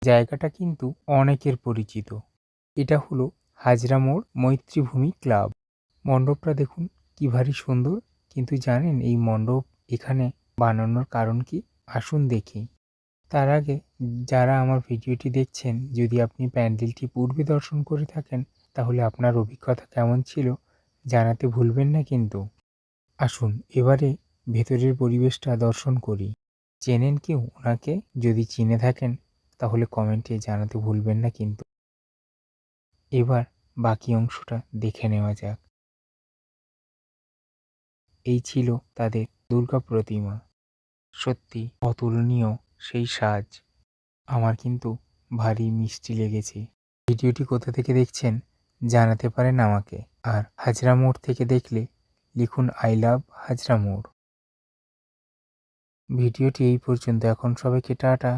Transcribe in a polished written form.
জায়গাটা কিন্তু অনেকের পরিচিত। এটা হলো হাজরা মোড় মৈত্রীভূমি ক্লাব। মণ্ডপটা দেখুন কি ভারী সুন্দর। কিন্তু জানেন এই মণ্ডপ এখানে বানানোর কারণ কি? আসুন দেখি। তার আগে যারা আমার ভিডিওটি দেখছেন, যদি আপনি প্যান্ডেলটি পূর্বে দর্শন করে থাকেন তাহলে আপনার অভিজ্ঞতা কেমন ছিল জানাতে ভুলবেন না কিন্তু। আসুন এবারে ভেতরের পরিবেশটা দর্শন করি। চেনেন কেউ ওনাকে? যদি চিনে থাকেন তাহলে কমেন্টে জানাতে ভুলবেন না কিন্তু। এবার বাকি অংশটা দেখে নেওয়া যাক। এই ছিল তাদের দুর্গা প্রতিমা। সত্যি অতুলনীয় সেই সাজ। আমার কিন্তু ভারী মিষ্টি লেগেছে। ভিডিওটি কোথা থেকে দেখছেন জানাতে পারেন আমাকে। আর হাজরা মোড় থেকে দেখলে লিখুন আই লাভ হাজরা মোড়। ভিডিওটি এই পর্যন্ত। এখন সবাইকে টাটা।